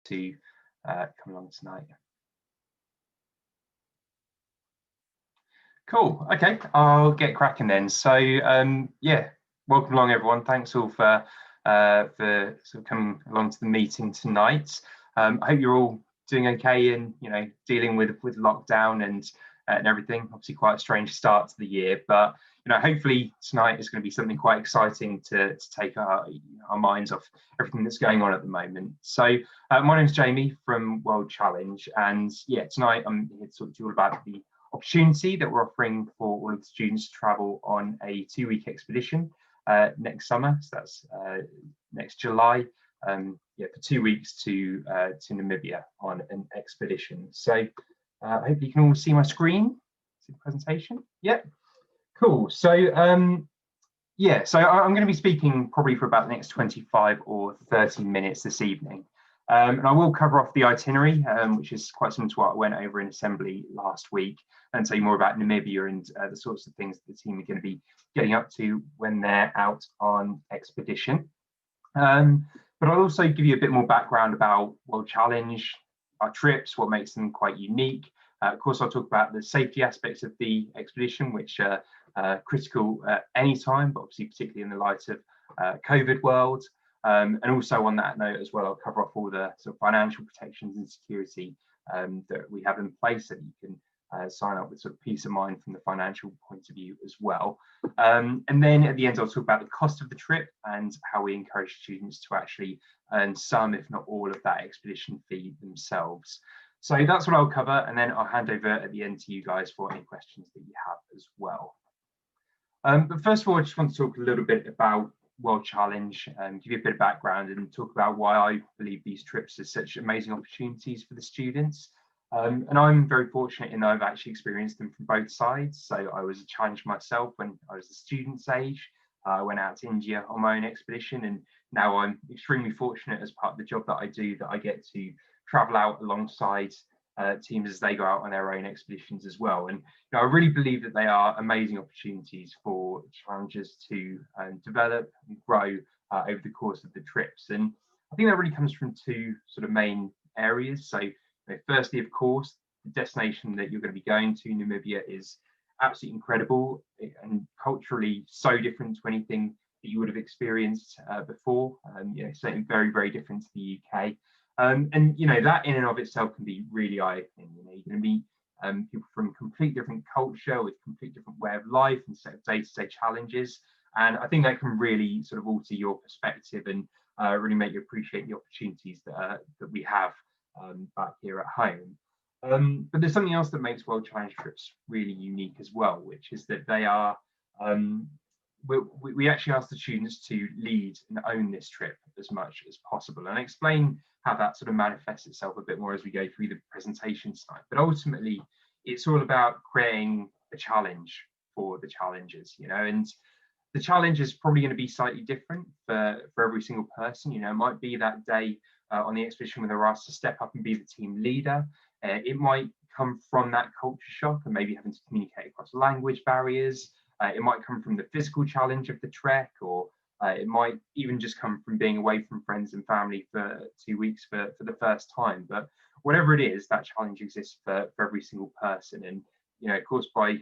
to come along tonight. Cool. Okay, I'll get cracking then. So yeah, welcome along everyone. Thanks all for sort of coming along to the meeting tonight. I hope you're all doing okay and dealing with lockdown and everything. Obviously quite a strange start to the year, but hopefully tonight is going to be something quite exciting to take our minds off everything that's going on at the moment. So my name's Jamie from World Challenge, and yeah, tonight I'm here to talk to you all about the opportunity that we're offering for all of the students to travel on a 2-week expedition next summer. So that's next July, for 2 weeks to Namibia on an expedition. So I hope you can all see my screen, see the presentation. Yeah, cool. So so I'm going to be speaking probably for about the next 25 or 30 minutes this evening. And I will cover off the itinerary, which is quite similar to what I went over in assembly last week, and tell you more about Namibia and the sorts of things that the team are going to be getting up to when they're out on expedition. But I'll also give you a bit more background about World Challenge, our trips, what makes them quite unique. Of course, I'll talk about the safety aspects of the expedition, which are critical at any time, but obviously particularly in the light of COVID world. And also on that note as well, I'll cover off all the sort of financial protections and security that we have in place, so that you can sign up with sort of peace of mind from the financial point of view as well. And then at the end, I'll talk about the cost of the trip and how we encourage students to actually earn some, if not all, of that expedition fee themselves. So that's what I'll cover, and then I'll hand over at the end to you guys for any questions that you have as well. But first of all, I just want to talk a little bit about World Challenge and give you a bit of background and talk about why I believe these trips are such amazing opportunities for the students. And I'm very fortunate in that I've actually experienced them from both sides. So I was a challenge myself when I was a student's age. I went out to India on my own expedition, and now I'm extremely fortunate as part of the job that I do, that I get to travel out alongside teams as they go out on their own expeditions as well. And I really believe that they are amazing opportunities for challengers to develop and grow over the course of the trips. And I think that really comes from two sort of main areas. So firstly, of course, the destination that you're going to be going to, Namibia, is absolutely incredible and culturally so different to anything that you would have experienced before. Certainly very, very different to the UK. And that in and of itself can be really eye-opening. You're going to meet people from complete different culture with complete different way of life and set of day-to-day challenges. And I think that can really sort of alter your perspective and really make you appreciate the opportunities that we have back here at home. But there's something else that makes World Challenge trips really unique as well, which is that they are we actually ask the students to lead and own this trip as much as possible, and explain how that sort of manifests itself a bit more as we go through the presentation tonight. But ultimately, it's all about creating a challenge for the challengers, and the challenge is probably going to be slightly different for every single person. It might be that day on the expedition when they're asked to step up and be the team leader. It might come from that culture shock and maybe having to communicate across language barriers. It might come from the physical challenge of the trek, or it might even just come from being away from friends and family for 2 weeks for the first time. But whatever it is, that challenge exists for every single person. And, of course, by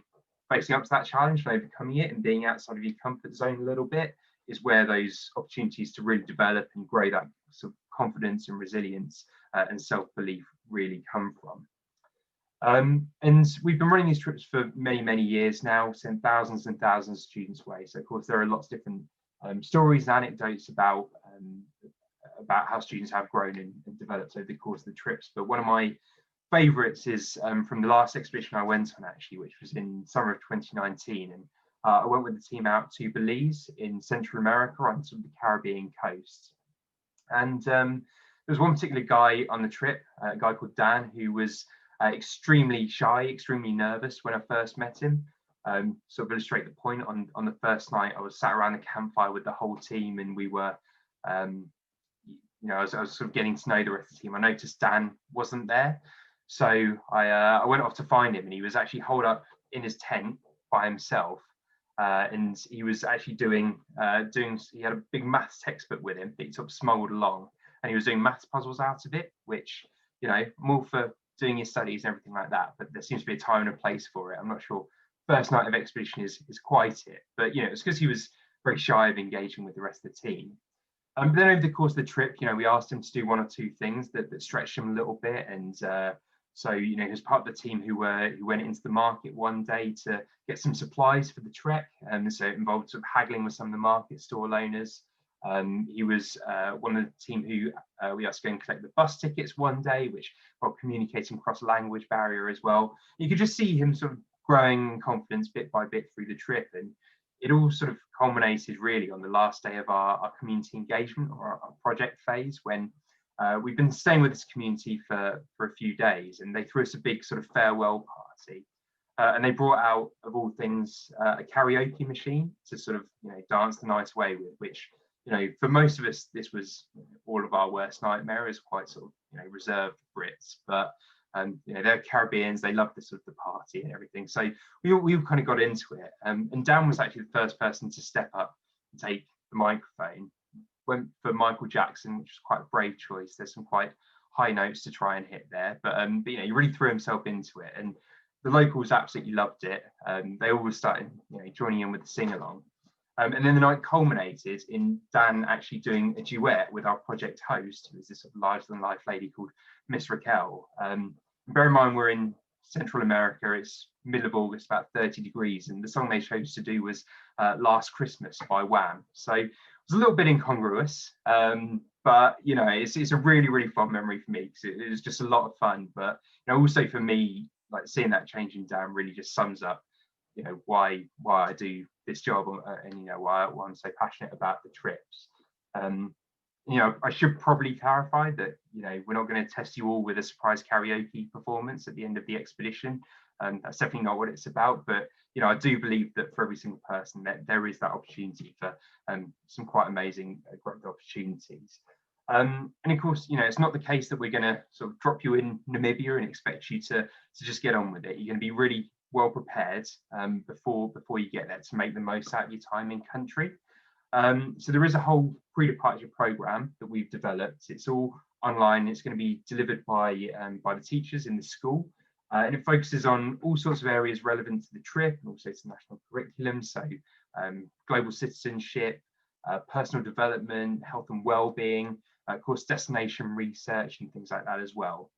facing up to that challenge and overcoming it and being outside of your comfort zone a little bit is where those opportunities to really develop and grow that sort of confidence and resilience and self-belief really come from. And we've been running these trips for many, many years now, sent thousands and thousands of students away. So, of course, there are lots of different stories and anecdotes about how students have grown and developed over the course of the trips. But one of my favourites is from the last expedition I went on, actually, which was in summer of 2019. And I went with the team out to Belize in Central America on sort of the Caribbean coast. And there was one particular guy on the trip, a guy called Dan, who was extremely shy, extremely nervous when I first met him. Sort of illustrate the point, on the first night, I was sat around the campfire with the whole team, and we were, I was sort of getting to know the rest of the team. I noticed Dan wasn't there, so I went off to find him, and he was actually holed up in his tent by himself, and he was actually doing. He had a big maths textbook with him that he sort of smuggled along. and he was doing maths puzzles out of it, which, you know, I'm all for doing your studies and everything like that, but there seems to be a time and a place for it. I'm not sure first night of expedition is quite it, but you know, it's because he was very shy of engaging with the rest of the team. But then over the course of the trip, you know, we asked him to do one or two things that stretched him a little bit, and so, you know, he was part of the team who went into the market one day to get some supplies for the trek, and so it involved sort of haggling with some of the market stall owners. He was one of the team who we asked to go and collect the bus tickets one day, which while communicating across language barrier as well. You could just see him sort of growing in confidence bit by bit through the trip, and it all sort of culminated really on the last day of our community engagement, or our project phase, when we've been staying with this community for a few days, and they threw us a big sort of farewell party. And they brought out, of all things, a karaoke machine to sort of, you know, dance the night away with, which, you know, for most of us, this was all of our worst nightmare. Is quite sort of, you know, reserved Brits, but you know, they're Caribbeans, they love the sort of the party and everything. So we all kind of got into it. And Dan was actually the first person to step up and take the microphone. Went for Michael Jackson, which was quite a brave choice. There's some quite high notes to try and hit there, but you know, he really threw himself into it, and the locals absolutely loved it. They all started, you know, joining in with the sing along. And then the night culminated in Dan actually doing a duet with our project host, who is this sort of larger than life lady called Miss Raquel. Bear in mind, we're in Central America, it's middle of August, about 30 degrees, and the song they chose to do was Last Christmas by Wham. So it was a little bit incongruous, but you know, it's a really, really fun memory for me, because it was just a lot of fun. But you know, also for me, like seeing that change in Dan really just sums up, you know, why I do this job, and you know, why I'm so passionate about the trips. You know, I should probably clarify that, you know, we're not going to test you all with a surprise karaoke performance at the end of the expedition. That's definitely not what it's about. But, you know, I do believe that for every single person that there is that opportunity for some quite amazing growth opportunities. And of course, you know, it's not the case that we're going to sort of drop you in Namibia and expect you to just get on with it. You're going to be really well prepared before you get there to make the most out of your time in country. So there is a whole pre-departure program that we've developed. It's all online. It's going to be delivered by the teachers in the school, and it focuses on all sorts of areas relevant to the trip and also to national curriculum. So global citizenship, personal development, health and well-being, of course, destination research and things like that as well.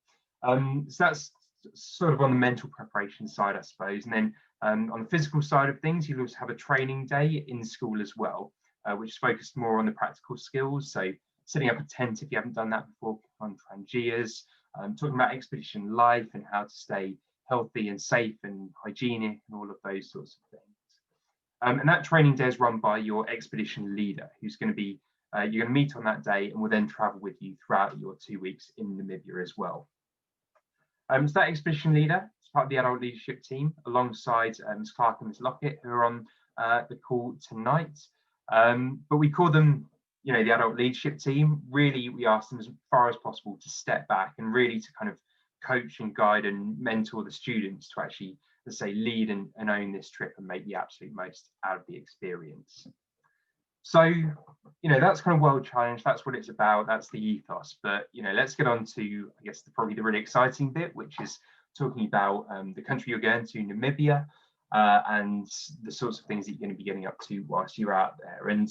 So that's sort of on the mental preparation side, I suppose. And then on the physical side of things, you'll also have a training day in school as well, which is focused more on the practical skills. So setting up a tent if you haven't done that before, on Trangias, talking about expedition life and how to stay healthy and safe and hygienic and all of those sorts of things. And that training day is run by your expedition leader, who's going to be, you're going to meet on that day and will then travel with you throughout your 2 weeks in Namibia as well. So that expedition leader is part of the adult leadership team, alongside Ms. Clark and Ms. Lockett, who are on the call tonight. But we call them, you know, the adult leadership team. Really, we ask them as far as possible to step back and really to kind of coach and guide and mentor the students to actually, let's say, lead and own this trip and make the absolute most out of the experience. So, you know, that's kind of World Challenge. That's what it's about. That's the ethos. But, you know, let's get on to, I guess, probably the really exciting bit, which is talking about the country you're going to, Namibia, and the sorts of things that you're going to be getting up to whilst you're out there. And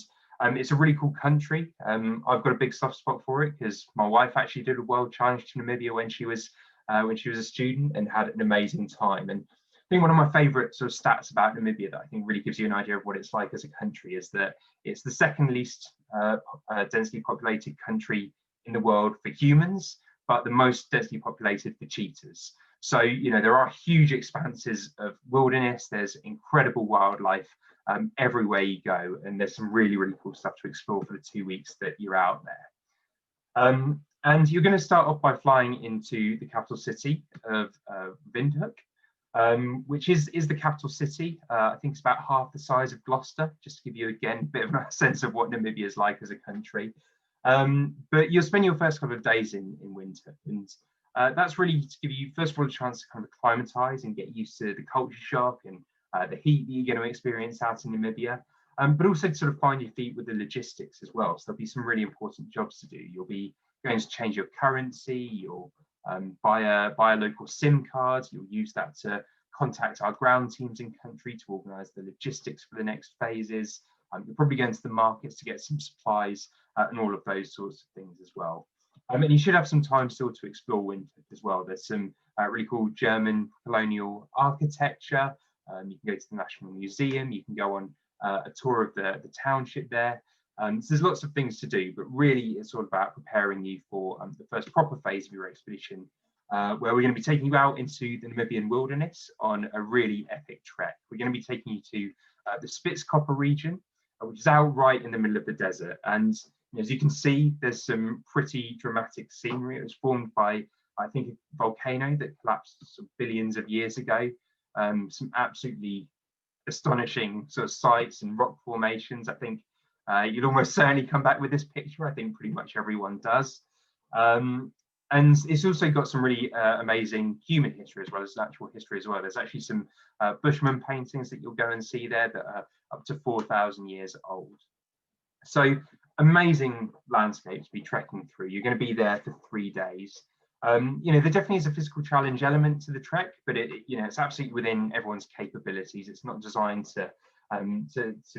it's a really cool country. I've got a big soft spot for it because my wife actually did a World Challenge to Namibia when she was a student and had an amazing time. And I think one of my favorite sort of stats about Namibia that I think really gives you an idea of what it's like as a country is that it's the second least densely populated country in the world for humans, but the most densely populated for cheetahs. So, you know, there are huge expanses of wilderness. There's incredible wildlife everywhere you go, and there's some really, really cool stuff to explore for the 2 weeks that you're out there. And you're going to start off by flying into the capital city of Windhoek, which is the capital city. I think it's about half the size of Gloucester, just to give you, again, a bit of a sense of what Namibia is like as a country. But you'll spend your first couple of days in Windhoek, and that's really to give you, first of all, a chance to kind of acclimatise and get used to the culture shock and the heat that you're going to experience out in Namibia, but also to sort of find your feet with the logistics as well. So there'll be some really important jobs to do. You'll be going to change your currency, you'll buy a local SIM card, you'll use that to contact our ground teams in country to organise the logistics for the next phases. You're probably going to the markets to get some supplies and all of those sorts of things as well. And you should have some time still to explore Windhoek as well. There's some really cool German colonial architecture. You can go to the National Museum, you can go on a tour of the township there. So there's lots of things to do, but really it's all about preparing you for the first proper phase of your expedition, where we're going to be taking you out into the Namibian wilderness on a really epic trek. We're going to be taking you to the Spitzkoppe region, which is out right in the middle of the desert. And as you can see, there's some pretty dramatic scenery. It was formed by, I think, a volcano that collapsed billions of years ago. Some absolutely astonishing sort of sights and rock formations. I think you'd almost certainly come back with this picture. I think pretty much everyone does. And it's also got some really amazing human history as well as natural history as well. There's actually some Bushman paintings that you'll go and see there that are up to 4,000 years old. So amazing landscape to be trekking through. You're going to be there for 3 days. There definitely is a physical challenge element to the trek, but it's absolutely within everyone's capabilities. It's not designed to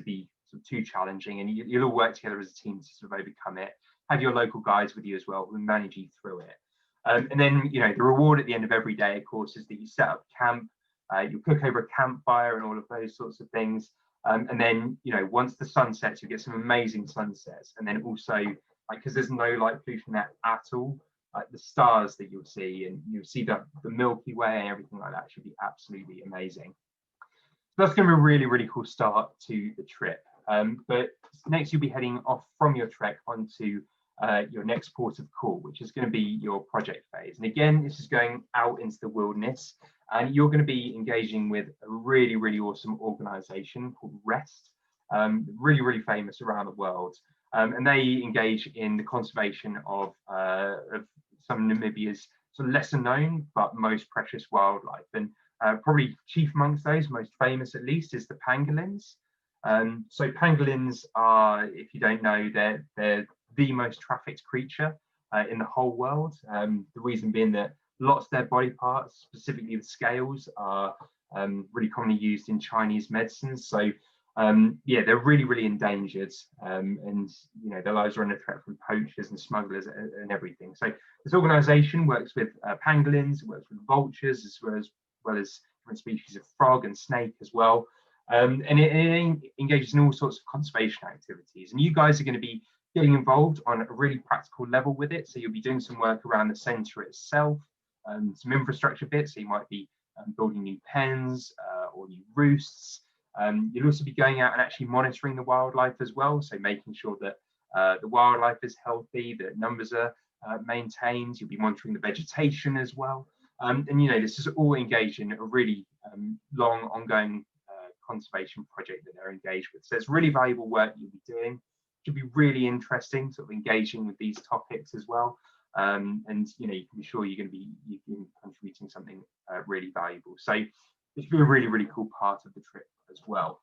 be sort of too challenging, and you'll all work together as a team to sort of overcome it. Have your local guides with you as well who manage you through it. And then, the reward at the end of every day, of course, is that you set up camp, you cook over a campfire and all of those sorts of things. And then, once the sun sets, you get some amazing sunsets. And then also, because there's no light pollution there at all, the stars that you'll see, and you'll see the Milky Way and everything like that should be absolutely amazing. So that's going to be a really, really cool start to the trip. But next, you'll be heading off from your trek onto your next port of call, which is going to be your project phase. And again, this is going out into the wilderness, and you're going to be engaging with a really, really awesome organization called REST, really, really famous around the world. And they engage in the conservation of some of Namibia's sort of lesser known but most precious wildlife. And probably chief amongst those, most famous at least, is the pangolins. So pangolins are, if you don't know, they're the most trafficked creature in the whole world. The reason being that lots of their body parts, specifically the scales, are really commonly used in Chinese medicines. So they're really, really endangered, and their lives are under threat from poachers and smugglers and everything. So this organisation works with pangolins, it works with vultures, as well as different species of frog and snake as well. And it engages in all sorts of conservation activities. And you guys are going to be getting involved on a really practical level with it. So you'll be doing some work around the centre itself, some infrastructure bits. So you might be building new pens or new roosts. You'll also be going out and actually monitoring the wildlife as well. So making sure that the wildlife is healthy, that numbers are maintained. You'll be monitoring the vegetation as well. And this is all engaged in a really long, ongoing conservation project that they're engaged with. So it's really valuable work you'll be doing. Should be really interesting, sort of engaging with these topics as well. And you can be sure you're going to be contributing something really valuable. So it should be a really, really cool part of the trip as well.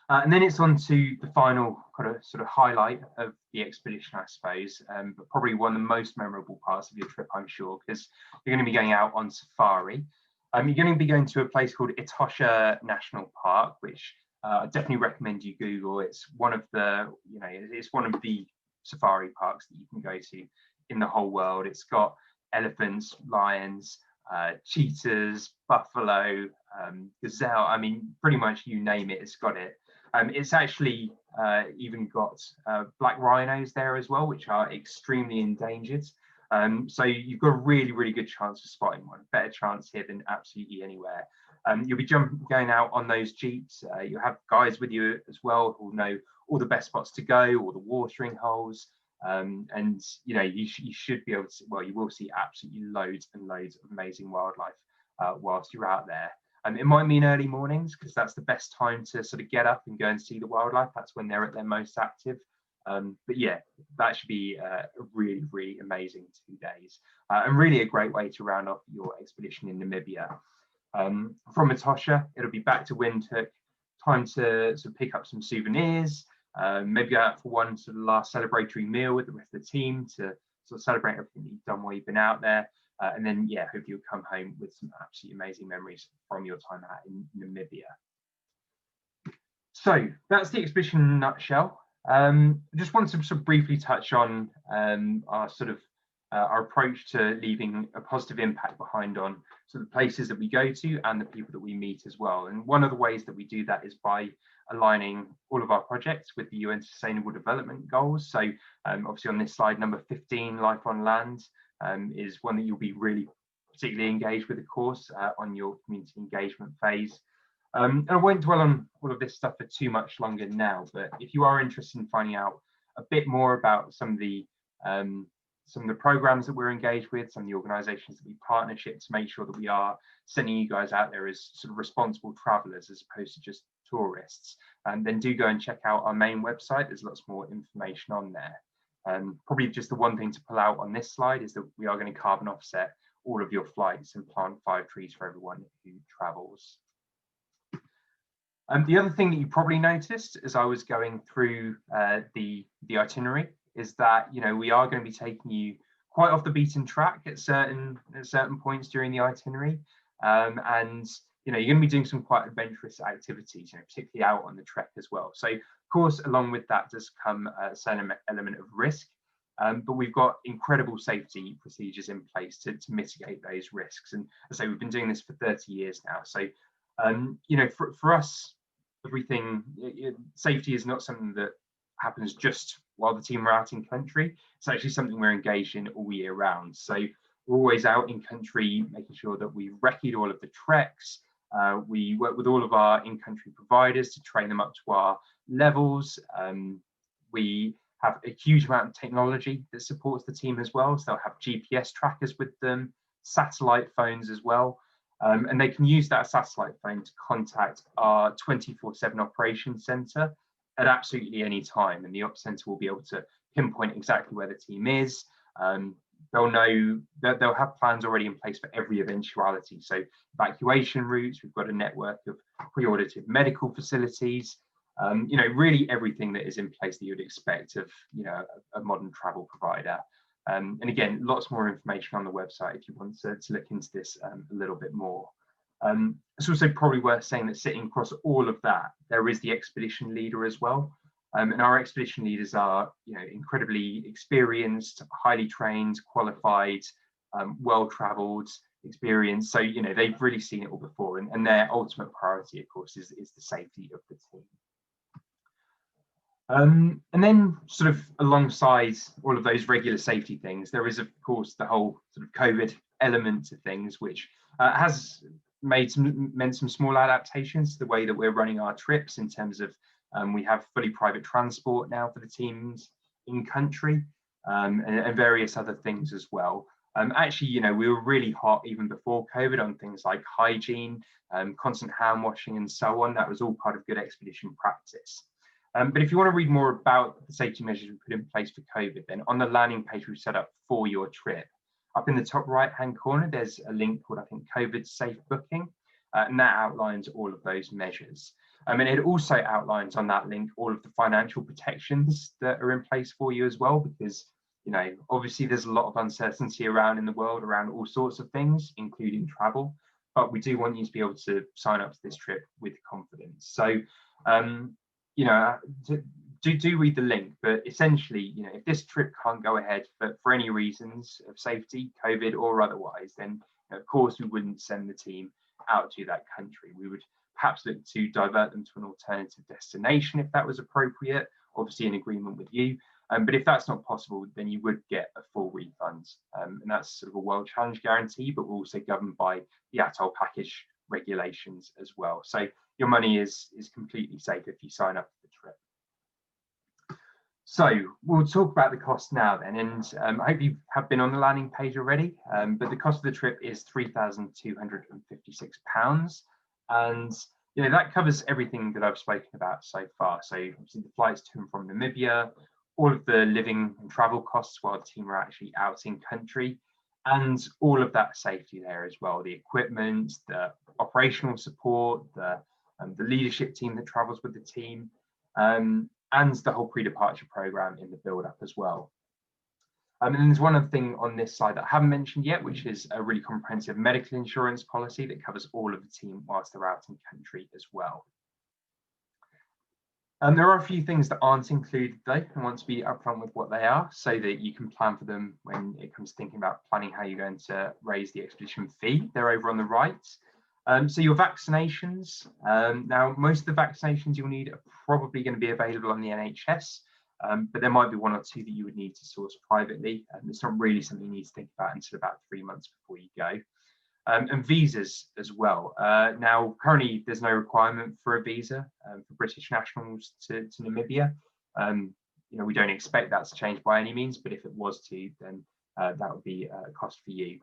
And then it's on to the final kind of sort of highlight of the expedition, I suppose, but probably one of the most memorable parts of your trip, I'm sure, because you're going to be going out on safari. You're going to be going to a place called Etosha National Park, which I definitely recommend you Google. It's one of the, it's one of the safari parks that you can go to in the whole world. It's got elephants, lions, cheetahs, buffalo, gazelle. I mean, pretty much you name it, it's got it. It's actually even got black rhinos there as well, which are extremely endangered. So you've got a really, really good chance of spotting one. Better chance here than absolutely anywhere. You'll be going out on those jeeps. You'll have guys with you as well who know all the best spots to go, all the watering holes, and you should be able to. Well, you will see absolutely loads and loads of amazing wildlife whilst you're out there. It might mean early mornings because that's the best time to sort of get up and go and see the wildlife. That's when they're at their most active. But yeah, that should be a really, really amazing 2 days, and really a great way to round off your expedition in Namibia. From Etosha, it'll be back to Windhoek, time to sort of pick up some souvenirs, maybe go out for one sort of last celebratory meal with the rest of the team to sort of celebrate everything that you've done while you've been out there. And then, yeah, hope you'll come home with some absolutely amazing memories from your time out in Namibia. So that's the expedition in a nutshell. I just wanted to sort of briefly touch on our approach to leaving a positive impact behind on sort of places that we go to and the people that we meet as well. And one of the ways that we do that is by aligning all of our projects with the UN Sustainable Development Goals. So obviously on this slide, number 15, Life on Land, is one that you'll be really particularly engaged with, of course, on your community engagement phase. And I won't dwell on all of this stuff for too much longer now, but if you are interested in finding out a bit more about some of the programs that we're engaged with, some of the organisations that we partnership to make sure that we are sending you guys out there as sort of responsible travellers as opposed to just tourists, then do go and check out our main website. There's lots more information on there. Probably just the one thing to pull out on this slide is that we are going to carbon offset all of your flights and plant 5 trees for everyone who travels. The other thing that you probably noticed as I was going through the itinerary is that, you know, we are going to be taking you quite off the beaten track at certain points during the itinerary, and you know, you're going to be doing some quite adventurous activities, you know, particularly out on the trek as well. So of course, along with that does come a certain element of risk, but we've got incredible safety procedures in place to mitigate those risks. And as I say, we've been doing this for 30 years now. So you know, for us, safety is not something that happens just while the team are out in country. It's actually something we're engaged in all year round. So we're always out in country, making sure that we recce all of the treks. We work with all of our in-country providers to train them up to our levels. We have a huge amount of technology that supports the team as well. So they'll have GPS trackers with them, satellite phones as well. And they can use that satellite phone to contact our 24/7 operations centre at absolutely any time. And the Ops Centre will be able to pinpoint exactly where the team is. They'll know that they'll have plans already in place for every eventuality. So evacuation routes, we've got a network of pre-audited medical facilities, you know, really everything that is in place that you'd expect of, you know, a modern travel provider. And again, lots more information on the website if you want to look into this a little bit more. It's also probably worth saying that sitting across all of that, there is the expedition leader as well. And our expedition leaders are, you know, incredibly experienced, highly trained, qualified, well-travelled, experienced. So, you know, they've really seen it all before, and their ultimate priority, of course, is the safety of the team. And then sort of alongside all of those regular safety things, there is, of course, the whole sort of COVID element to things, which has meant some small adaptations to the way that we're running our trips in terms of we have fully private transport now for the teams in country, and various other things as well. Actually, you know, we were really hot even before COVID on things like hygiene, constant hand washing and so on. That was all part of good expedition practice. But if you want to read more about the safety measures we put in place for COVID, then on the landing page we've set up for your trip, up in the top right-hand corner, there's a link called, I think, COVID Safe Booking, and that outlines all of those measures. And it also outlines on that link all of the financial protections that are in place for you as well, because, you know, obviously there's a lot of uncertainty around in the world around all sorts of things, including travel, but we do want you to be able to sign up to this trip with confidence. So, you know, do read the link, but essentially, you know, if this trip can't go ahead for any reasons of safety, COVID or otherwise, then, you know, of course we wouldn't send the team out to that country. We would perhaps look to divert them to an alternative destination if that was appropriate, obviously in agreement with you. But if that's not possible, then you would get a full refund. And that's sort of a World Challenge guarantee, but we're also governed by the atoll package regulations as well. So your money is completely safe if you sign up for the trip. So we'll talk about the cost now then, and I hope you have been on the landing page already, but the cost of the trip is £3,256, and you know that covers everything that I've spoken about so far. So obviously the flights to and from Namibia, all of the living and travel costs while the team are actually out in country, and all of that safety there as well, the equipment, the operational support, the leadership team that travels with the team, and the whole pre-departure program in the build-up as well. And then there's one other thing on this slide that I haven't mentioned yet, which is a really comprehensive medical insurance policy that covers all of the team whilst they're out in country as well. There are a few things that aren't included though, and want to be upfront with what they are so that you can plan for them when it comes to thinking about planning how you're going to raise the expedition fee. They're over on the right. So your vaccinations, now most of the vaccinations you'll need are probably going to be available on the NHS, but there might be one or two that you would need to source privately. It's not really something you need to think about until about 3 months before you go. And visas as well. Now, currently, there's no requirement for a visa for British nationals to Namibia. We don't expect that to change by any means, but if it was to, then that would be a cost for you.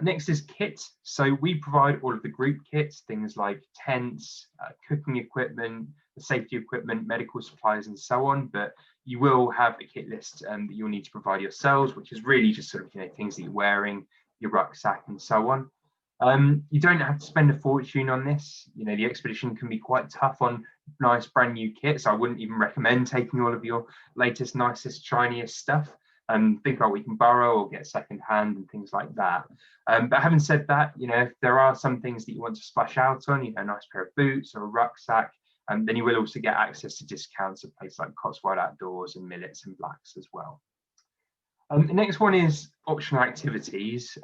Next is kit. So we provide all of the group kits, things like tents, cooking equipment, the safety equipment, medical supplies, and so on. But you will have a kit list that you'll need to provide yourselves, which is really just sort of things that you're wearing, your rucksack, and so on. You don't have to spend a fortune on this. The expedition can be quite tough on nice brand new kits. I wouldn't even recommend taking all of your latest, nicest, shiniest stuff. Think about what you can borrow or get second hand and things like that. But having said that, if there are some things that you want to splash out on, a nice pair of boots or a rucksack, then you will also get access to discounts at places like Cotswold Outdoors and Millets and Blacks as well. The next one is optional activities.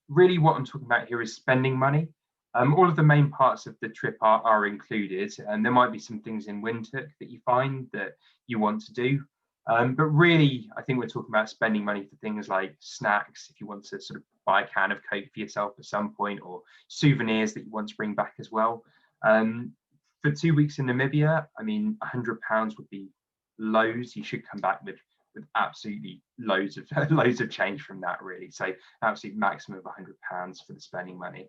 Really what I'm talking about here is spending money. All of the main parts of the trip are included, and there might be some things in Windhoek that you find that you want to do. But really, I think we're talking about spending money for things like snacks, if you want to sort of buy a can of Coke for yourself at some point, or souvenirs that you want to bring back as well. For 2 weeks in Namibia, I mean, £100 would be loads. You should come back with absolutely loads of change from that, really. So absolute maximum of £100 for the spending money.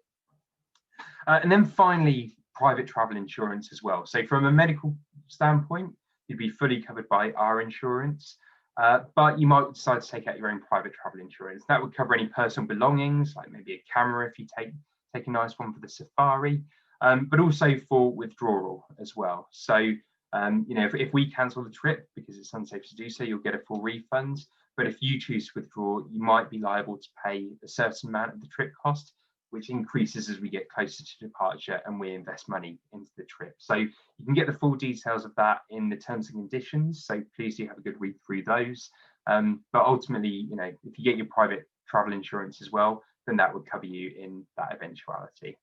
And then finally, private travel insurance as well. So from a medical standpoint, you'd be fully covered by our insurance, but you might decide to take out your own private travel insurance. That would cover any personal belongings, like maybe a camera if you take a nice one for the safari, but also for withdrawal as well. So if we cancel the trip because it's unsafe to do so, you'll get a full refund. But if you choose to withdraw, you might be liable to pay a certain amount of the trip cost, which increases as we get closer to departure and we invest money into the trip. So you can get the full details of that in the terms and conditions. So please do have a good read through those. But ultimately, if you get your private travel insurance as well, then that would cover you in that eventuality.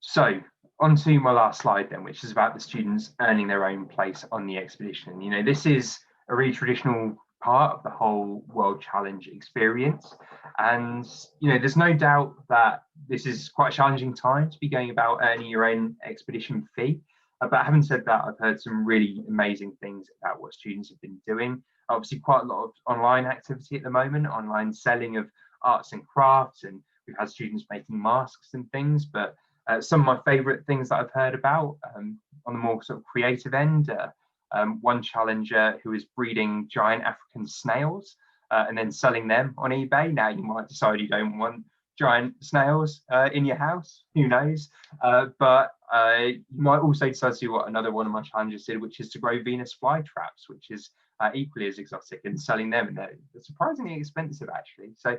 So on to my last slide then, which is about the students earning their own place on the expedition. This is a really traditional part of the whole World Challenge experience. And, there's no doubt that this is quite a challenging time to be going about earning your own expedition fee. But having said that, I've heard some really amazing things about what students have been doing. Obviously, quite a lot of online activity at the moment, online selling of arts and crafts, and we've had students making masks and things. But some of my favourite things that I've heard about on the more sort of creative end, one challenger who is breeding giant African snails and then selling them on eBay. Now you might decide you don't want giant snails in your house, who knows? But you might also decide to do what another one of my challengers did, which is to grow Venus flytraps, which is equally as exotic, and selling them, and they're surprisingly expensive actually. So,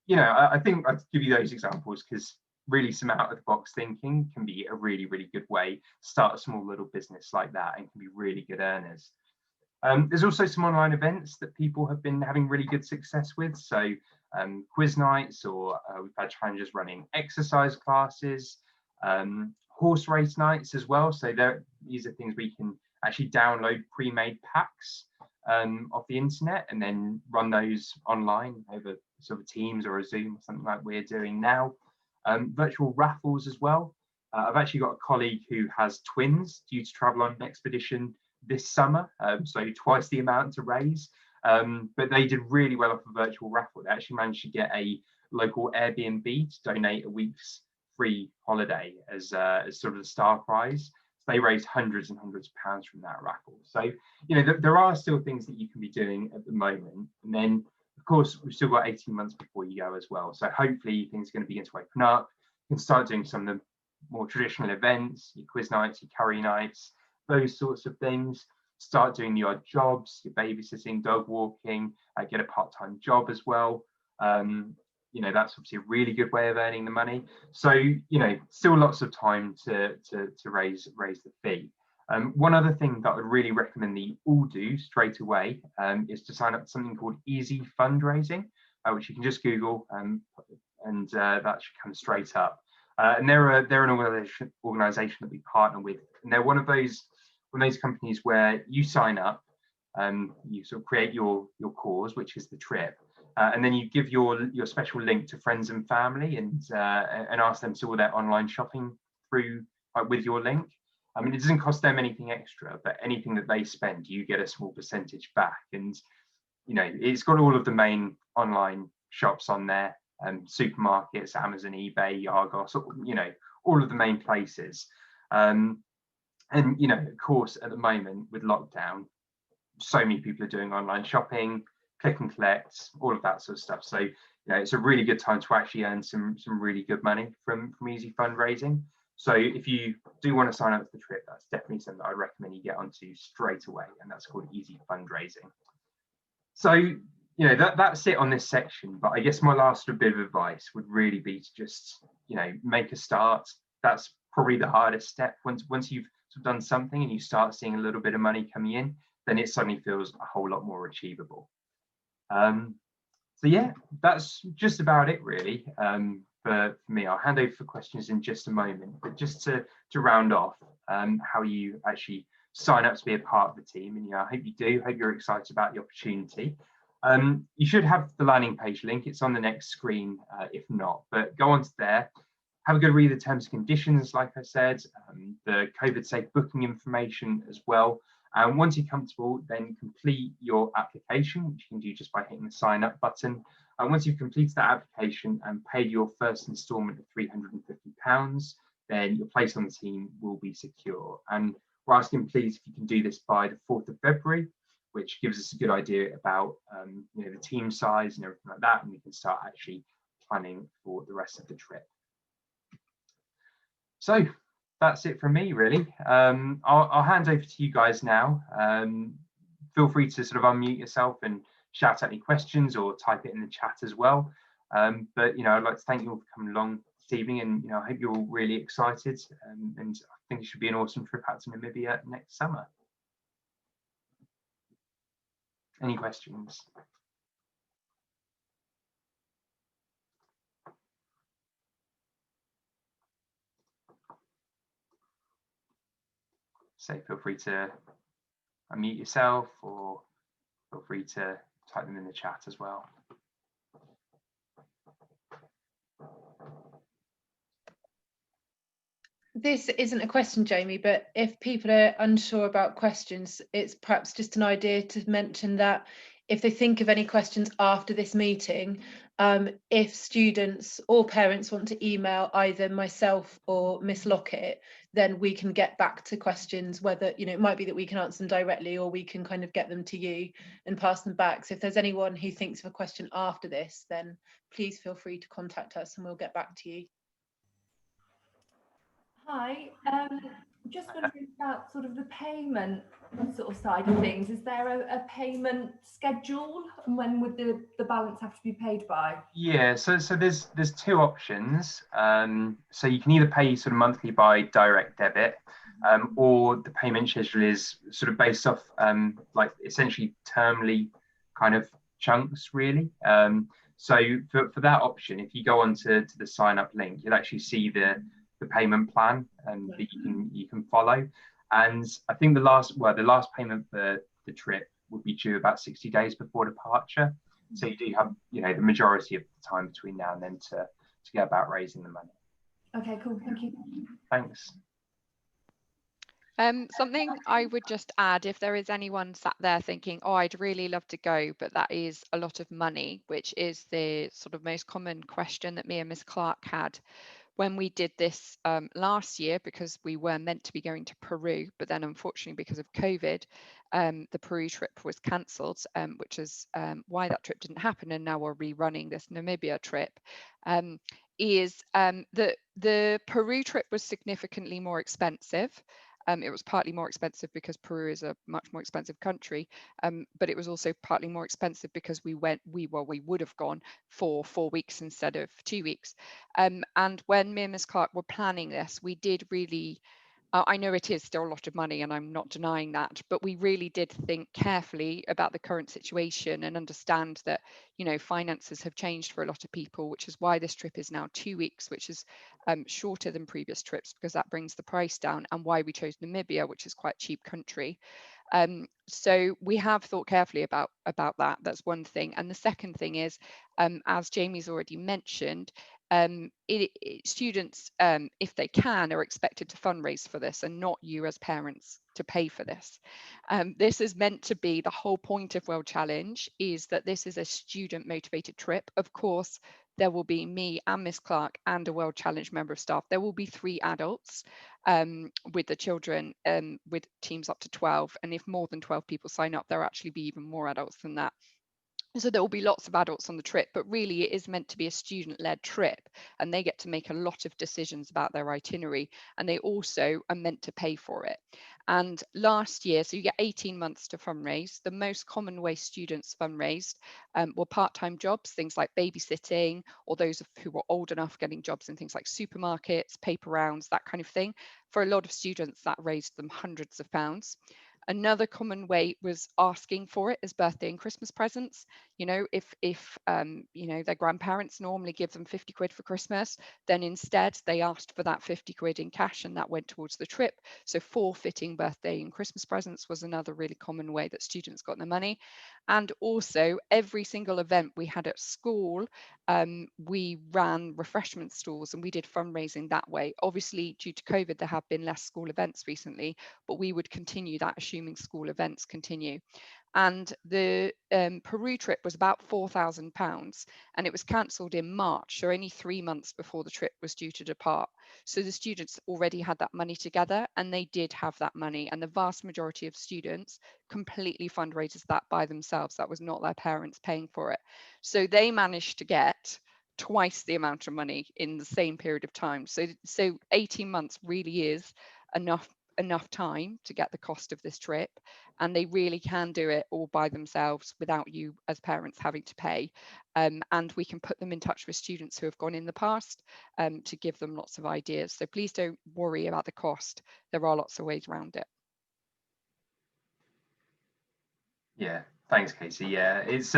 I think I'd give you those examples because really some out of the box thinking can be a really, really good way to start a small little business like that and can be really good earners. There's also some online events that people have been having really good success with. So quiz nights, or we've had challengers running exercise classes, horse race nights as well. So these are things where you can actually download pre-made packs off the internet and then run those online over sort of Teams or a Zoom or something like we're doing now. Virtual raffles as well. I've actually got a colleague who has twins due to travel on an expedition this summer, so twice the amount to raise. But they did really well off a virtual raffle. They actually managed to get a local Airbnb to donate a week's free holiday as sort of a star prize. So they raised hundreds and hundreds of pounds from that raffle. So, there are still things that you can be doing at the moment. And then, of course, we've still got 18 months before you go as well. So hopefully things are going to begin to open up. You can start doing some of the more traditional events, your quiz nights, your curry nights, those sorts of things. start doing the odd jobs, your babysitting, dog walking, get a part-time job as well. That's obviously a really good way of earning the money. So, still lots of time to raise the fee. One other thing that I would really recommend that you all do straight away is to sign up to something called Easy Fundraising, which you can just Google and that should come straight up. And they're an organisation that we partner with, and they're one of those companies where you sign up, you sort of create your cause, which is the trip, and then you give your special link to friends and family and ask them to do all their online shopping through with your link. I mean, it doesn't cost them anything extra, but anything that they spend, you get a small percentage back. And it's got all of the main online shops on there, supermarkets, Amazon, eBay, Argos, all of the main places. And of course, at the moment with lockdown, so many people are doing online shopping, click and collect, all of that sort of stuff. So it's a really good time to actually earn some really good money from Easy Fundraising. So if you do want to sign up to the trip, that's definitely something that I recommend you get onto straight away, and that's called Easy Fundraising. So that's it on this section, but I guess my last bit of advice would really be to just make a start. That's probably the hardest step. Once you've sort of done something and you start seeing a little bit of money coming in, then it suddenly feels a whole lot more achievable. So yeah, that's just about it really for me. I'll hand over for questions in just a moment, but just to round off how you actually sign up to be a part of the team, and I hope you do. Hope you're excited about the opportunity. You should have the landing page link. It's on the next screen if not, but go onto there, have a good read of the terms and conditions, like I said, the COVID safe booking information as well. And once you're comfortable, then complete your application, which you can do just by hitting the sign up button. And once you've completed that application and paid your first instalment of £350, then your place on the team will be secure. And we're asking, please, if you can do this by the 4th of February, which gives us a good idea about the team size and everything like that, and we can start actually planning for the rest of the trip. So that's it from me, really. I'll hand over to you guys now. Feel free to sort of unmute yourself and shout out any questions or type it in the chat as well. But I'd like to thank you all for coming along this evening, and I hope you're all really excited. And I think it should be an awesome trip out to Namibia next summer. Any questions? So feel free to unmute yourself, or feel free to type them in the chat as well. This isn't a question, Jamie, but if people are unsure about questions, it's perhaps just an idea to mention that if they think of any questions after this meeting, if students or parents want to email either myself or Miss Lockett, then we can get back to questions, whether, it might be that we can answer them directly, or we can kind of get them to you and pass them back. So if there's anyone who thinks of a question after this, then please feel free to contact us and we'll get back to you. Hi, just wondering about sort of the payment sort of side of things. Is there a payment schedule, and when would the balance have to be paid by? Yeah, so there's two options. So you can either pay sort of monthly by direct debit, or the payment schedule is sort of based off like essentially termly kind of chunks, really. So for that option, if you go onto the sign up link, you'll actually see the payment plan that you can follow. And I think the last payment for the trip would be due about 60 days before departure. So you do have the majority of the time between now and then to get about raising the money. Okay, cool, thank you. Thanks. Something I would just add, if there is anyone sat there thinking, oh, I'd really love to go, but that is a lot of money, which is the sort of most common question that me and Miss Clark had when we did this last year, because we were meant to be going to Peru, but then unfortunately because of COVID, the Peru trip was cancelled, which is why that trip didn't happen, and now we're rerunning this Namibia trip. The Peru trip was significantly more expensive, It was partly more expensive because Peru is a much more expensive country, but it was also partly more expensive because we would have gone for 4 weeks instead of 2 weeks. And when me and Ms. Clark were planning this, we did really, I know it is still a lot of money and I'm not denying that, but we really did think carefully about the current situation and understand that, you know, finances have changed for a lot of people, which is why this trip is now 2 weeks, which is shorter than previous trips because that brings the price down, and why we chose Namibia, which is quite a cheap country. So we have thought carefully about that. That's one thing. And the second thing is, as Jamie's already mentioned, students, if they can, are expected to fundraise for this and not you as parents to pay for this. This is meant to be, the whole point of World Challenge is that this is a student motivated trip. Of course, there will be me and Miss Clark and a World Challenge member of staff. There will be 3 adults with the children, with teams up to 12. And if more than 12 people sign up, there'll actually be even more adults than that. So there will be lots of adults on the trip, but really it is meant to be a student-led trip, and they get to make a lot of decisions about their itinerary, and they also are meant to pay for it. And last year, so you get 18 months to fundraise. The most common way students fundraised were part-time jobs, things like babysitting, or those who were old enough getting jobs in things like supermarkets, paper rounds, that kind of thing. For a lot of students, that raised them hundreds of pounds. Another common way was asking for it as birthday and Christmas presents. You know, if you know, their grandparents normally give them 50 quid for Christmas, then instead they asked for that 50 quid in cash, and that went towards the trip. So forfeiting birthday and Christmas presents was another really common way that students got their money. And also every single event we had at school, we ran refreshment stalls and we did fundraising that way. Obviously, due to COVID, there have been less school events recently, but we would continue that, assuming school events continue. And the Peru trip was about £4,000, and it was cancelled in March, so only 3 months before the trip was due to depart. So the students already had that money together, and they did have that money, and the vast majority of students completely fundraised that by themselves. That was not their parents paying for it. So they managed to get twice the amount of money in the same period of time. So 18 months really is enough time to get the cost of this trip, and they really can do it all by themselves without you as parents having to pay. And we can put them in touch with students who have gone in the past to give them lots of ideas. So please don't worry about the cost. There are lots of ways around it. Yeah, thanks, Casey. Yeah, it's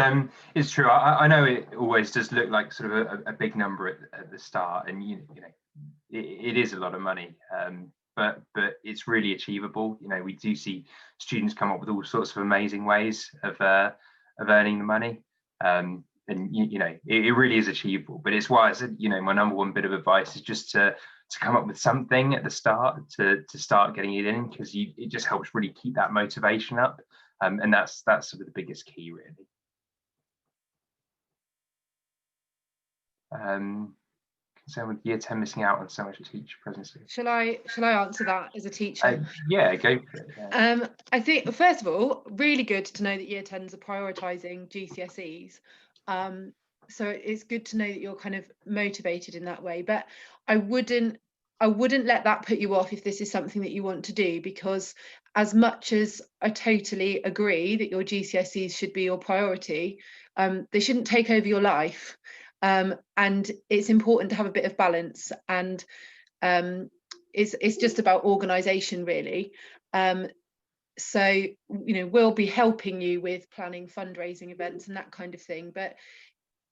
true. I know it always does look like sort of a big number at the start, and you know it is a lot of money. But it's really achievable. You know, we do see students come up with all sorts of amazing ways of earning the money, and you know it really is achievable. But it's why I said, you know, my number one bit of advice is just to come up with something at the start to start getting it in, because it just helps really keep that motivation up, and that's sort of the biggest key, really. Concerned with year 10 missing out on so much teacher presence. Shall I answer that as a teacher? Yeah, go for it. Yeah. I think, first of all, really good to know that year 10s are prioritising GCSEs. So it's good to know that you're kind of motivated in that way. But I wouldn't let that put you off if this is something that you want to do, because as much as I totally agree that your GCSEs should be your priority, they shouldn't take over your life. And it's important to have a bit of balance, and it's just about organisation, really. So, you know, we'll be helping you with planning fundraising events and that kind of thing. But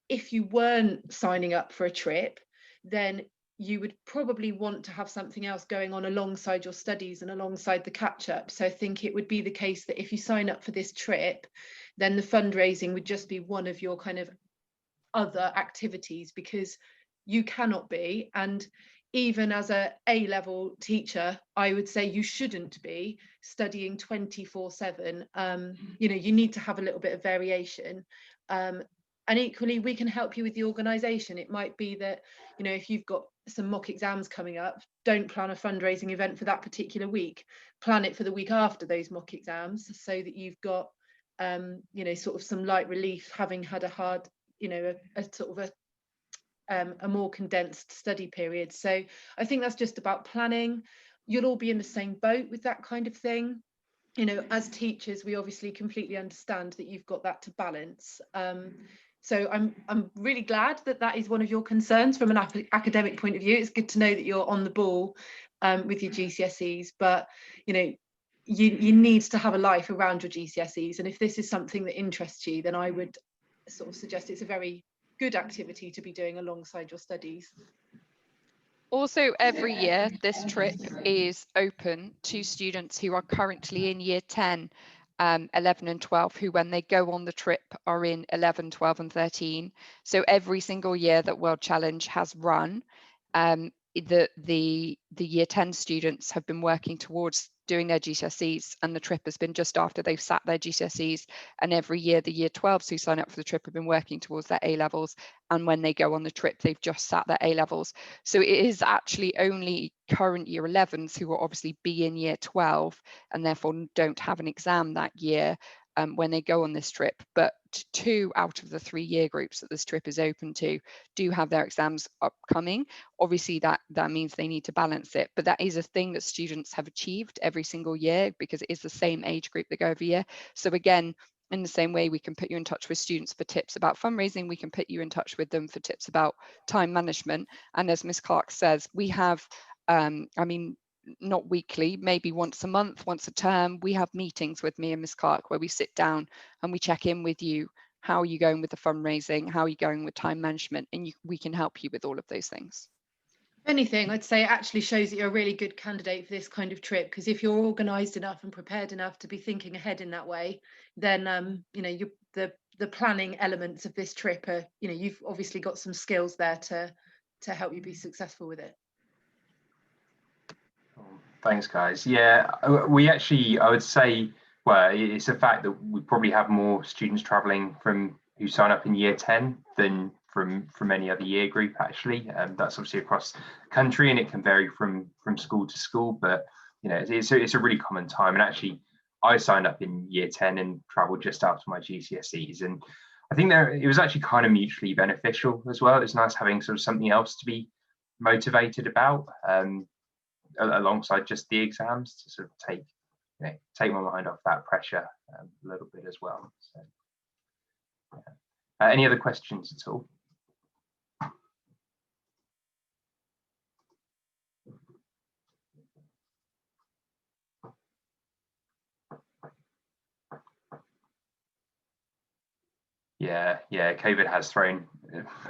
if you weren't signing up for a trip, then you would probably want to have something else going on alongside your studies and alongside the catch up. So I think it would be the case that if you sign up for this trip, then the fundraising would just be one of your kind of other activities, because you cannot be, and even as a A-level teacher, I would say you shouldn't be studying 24/7. You know, you need to have a little bit of variation. And equally, we can help you with the organisation. It might be that, you know, if you've got some mock exams coming up, don't plan a fundraising event for that particular week. Plan it for the week after those mock exams, so that you've got, you know, sort of some light relief, having had a hard, you know, a sort of a more condensed study period. So I think that's just about planning. you'll all be in the same boat with that kind of thing. You know, as teachers, we obviously completely understand that you've got that to balance. So I'm really glad that that is one of your concerns from an academic point of view. It's good to know that you're on the ball with your GCSEs, but you know, you need to have a life around your GCSEs, and if this is something that interests you, then I would sort of suggest it's a very good activity to be doing alongside your studies. Also, every year, this trip is open to students who are currently in year 10, 11 and 12, who when they go on the trip are in 11, 12 and 13. So every single year that World Challenge has run, the year 10 students have been working towards doing their GCSEs, and the trip has been just after they've sat their GCSEs, and every year the year 12s who sign up for the trip have been working towards their A levels, and when they go on the trip they've just sat their A levels. So it is actually only current year 11s who will obviously be in year 12 and therefore don't have an exam that year when they go on this trip, but 2 out of the 3 year groups that this trip is open to do have their exams upcoming. Obviously that means they need to balance it, but that is a thing that students have achieved every single year because it is the same age group that go every year. So again, in the same way we can put you in touch with students for tips about fundraising, we can put you in touch with them for tips about time management. And as Ms. Clark says, we have I mean, not weekly, maybe once a month, once a term, we have meetings with me and Ms. Clark where we sit down and we check in with you. How are you going with the fundraising? How are you going with time management? And we can help you with all of those things. If anything, I'd say it actually shows that you're a really good candidate for this kind of trip, because if you're organised enough and prepared enough to be thinking ahead in that way, then you know, the planning elements of this trip are, you know, you've obviously got some skills there to help you be successful with it. Thanks, guys. Yeah, we actually, I would say, well, it's a fact that we probably have more students traveling from who sign up in year 10 than from any other year group, actually. That's obviously across the country and it can vary from school to school, but you know, it's a really common time. And actually, I signed up in year 10 and traveled just after my GCSEs. And I think it was actually kind of mutually beneficial as well. It's nice having sort of something else to be motivated about. Alongside just the exams, to sort of take my mind off that pressure a little bit as well. So, yeah. Any other questions at all? Yeah, COVID has thrown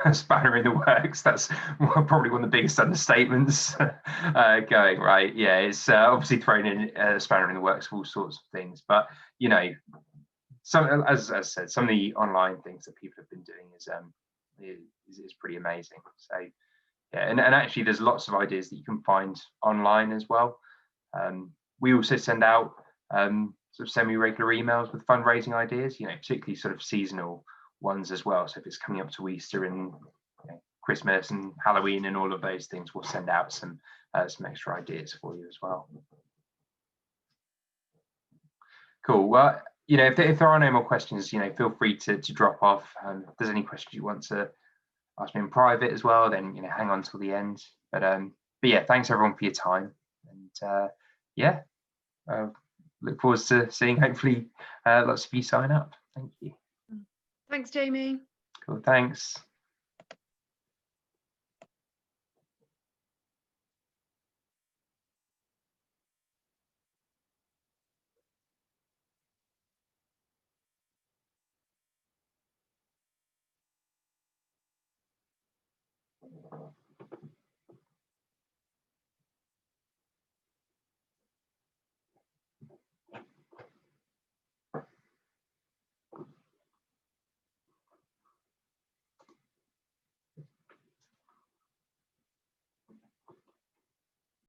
a spanner in the works. That's probably one of the biggest understatements going, right? Yeah, it's obviously thrown in a spanner in the works for all sorts of things. But you know, some, as I said, some of the online things that people have been doing is pretty amazing. So yeah, and actually, there's lots of ideas that you can find online as well. We also send out sort of semi-regular emails with fundraising ideas, you know, particularly sort of seasonal ones as well. So if it's coming up to Easter and Christmas and Halloween and all of those things, we'll send out some extra ideas for you as well. Cool. Well, you know, if there are no more questions, you know, feel free to drop off. If there's any questions you want to ask me in private as well, then you know, hang on till the end. But yeah, thanks everyone for your time, and yeah, look forward to seeing hopefully lots of you sign up. Thank you. Thanks, Jamie. Cool, thanks.